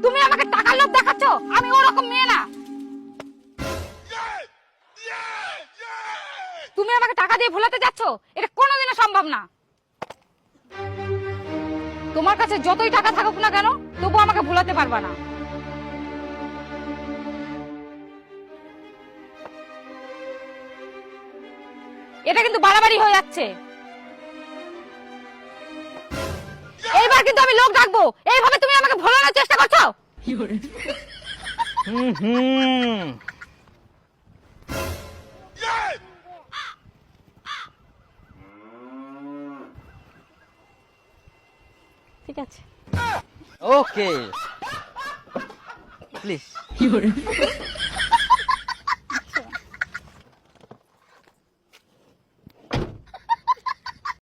তুমি আমাকে টাকার লোভ দেখাচ্ছ, আমি ওরকম মেয়ে না। তুমি আমাকে টাকা দিয়ে ভুলাতে যাচ্ছ, এটা কোনোদিনও সম্ভব না। তোমার কাছে যতই টাকা থাকুক না কেন, তবু আমাকে ভুলাতে পারবা না। এটা কিন্তু বাড়াবাড়ি হয়ে যাচ্ছে। এইবার কিন্তু আমি লোক ডাকবো। এইভাবে তুমি আমাকে ভোলানোর চেষ্টা করছো। ঠিক আছে, ওকে প্লিজ।